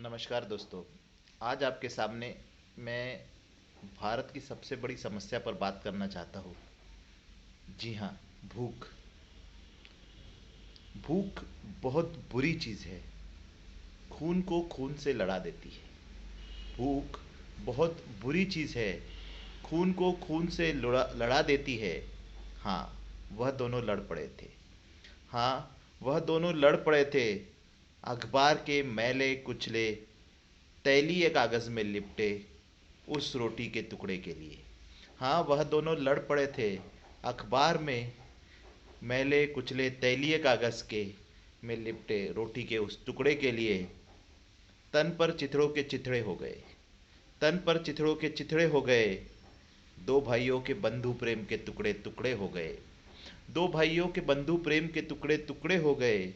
नमस्कार दोस्तों। आज आपके सामने मैं भारत की सबसे बड़ी समस्या पर बात करना चाहता हूँ। जी हाँ, भूख। भूख बहुत बुरी चीज़ है। खून को खून से लड़ा देती है। भूख बहुत बुरी चीज़ है। खून को खून से लड़ा लड़ा देती है। हाँ, वह दोनों लड़ पड़े थे। हाँ, वह दोनों लड़ पड़े थे। अखबार के मैले कुचले तैलीय कागज़ में लिपटे उस रोटी के टुकड़े के लिए। हाँ, वह दोनों लड़ पड़े थे अखबार में मैले कुचले तैलीय कागज़ के में लिपटे रोटी के उस टुकड़े के लिए। तन पर चिथड़ों के चिथड़े हो गए। तन पर चिथड़ों के चिथड़े हो गए। दो भाइयों के बंधु प्रेम के टुकड़े टुकड़े हो गए। दो भाइयों के बंधु प्रेम के टुकड़े टुकड़े हो गए,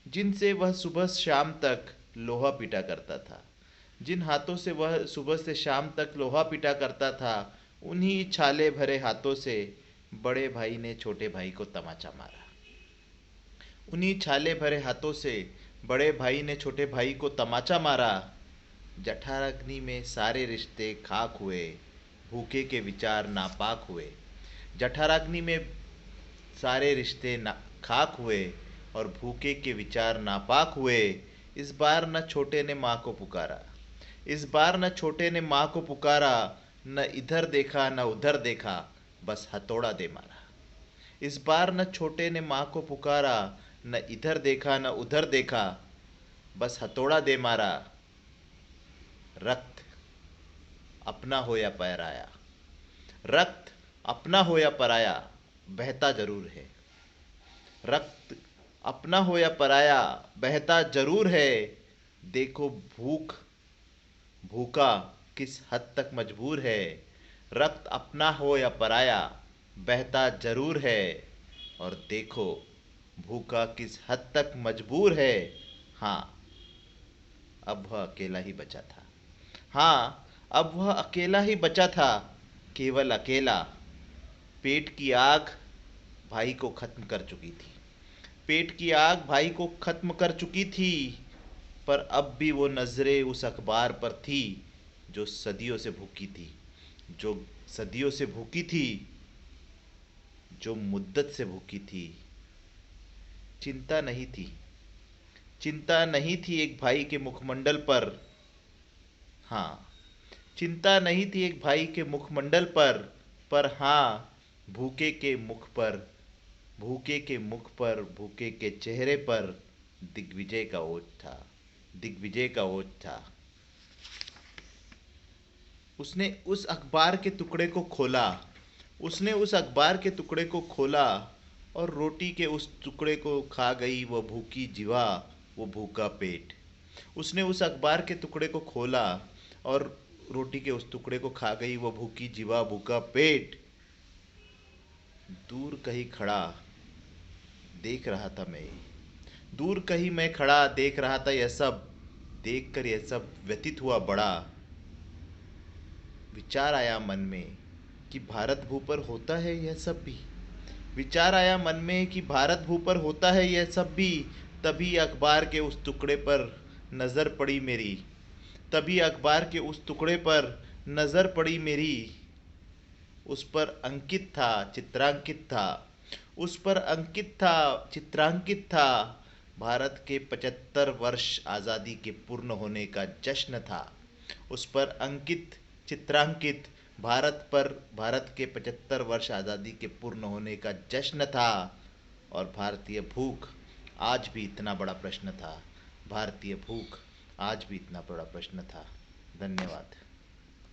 जिनसे वह सुबह शाम तक लोहा पीटा करता था। जिन हाथों से वह सुबह से शाम तक लोहा पीटा करता था, उन्हीं छाले भरे हाथों से बड़े भाई ने छोटे भाई को तमाचा मारा। उन्हीं छाले भरे हाथों से बड़े भाई ने छोटे भाई को तमाचा मारा। जठराग्नि में सारे रिश्ते खाक हुए, भूखे के विचार नापाक हुए। जठराग्नि में सारे रिश्ते खाक हुए और भूखे के विचार नापाक हुए। इस बार न छोटे ने माँ को पुकारा। इस बार न छोटे ने माँ को पुकारा। न इधर देखा न उधर देखा, बस हथौड़ा दे मारा। इस बार न छोटे ने माँ को पुकारा। न इधर देखा न उधर देखा, बस हथौड़ा दे मारा। रक्त अपना हो या पराया, रक्त अपना हो या पराया, बहता जरूर है। रक्त अपना हो या पराया, बहता जरूर है। देखो भूख भूखा किस हद तक मजबूर है। रक्त अपना हो या पराया, बहता जरूर है। और देखो भूखा किस हद तक मजबूर है। हाँ, अब वह अकेला ही बचा था। हाँ, अब वह अकेला ही बचा था। केवल अकेला। पेट की आग भाई को खत्म कर चुकी थी। पेट की आग भाई को खत्म कर चुकी थी। पर अब भी वो नज़रें उस अखबार पर थी जो सदियों से भूखी थी। जो सदियों से भूखी थी, जो मुद्दत से भूखी थी। चिंता नहीं थी। चिंता नहीं थी एक भाई के मुखमंडल पर। हाँ, चिंता नहीं थी एक भाई के मुखमंडल पर हाँ, भूखे के मुख पर, भूखे के मुख पर, भूखे के चेहरे पर दिग्विजय का ओज था। दिग्विजय का ओज था। उसने उस अखबार के टुकड़े को खोला। उसने उस अखबार के टुकड़े को खोला और रोटी के उस टुकड़े को खा गई वो भूखी जीवा, वो भूखा पेट। उसने उस अखबार के टुकड़े को खोला और रोटी के उस टुकड़े को खा गई वो भूखी जीवा, भूखा पेट। दूर कहीं खड़ा देख रहा था मैं। दूर कहीं मैं खड़ा देख रहा था यह सब। देखकर यह सब व्यतीत हुआ बड़ा। विचार आया मन में कि भारत भू पर होता है यह सब भी। विचार आया मन में कि भारत भू पर होता है यह सब भी। तभी अखबार के उस टुकड़े पर नज़र पड़ी मेरी। तभी अखबार के उस टुकड़े पर नज़र पड़ी मेरी। उस पर अंकित था, चित्रांकित था। उस पर अंकित था, चित्रांकित था। भारत के 75 वर्ष आज़ादी के पूर्ण होने का जश्न था। उस पर अंकित, चित्रांकित भारत के 75 वर्ष आज़ादी के पूर्ण होने का जश्न था। और भारतीय भूख आज भी इतना बड़ा प्रश्न था। भारतीय भूख आज भी इतना बड़ा प्रश्न था। धन्यवाद।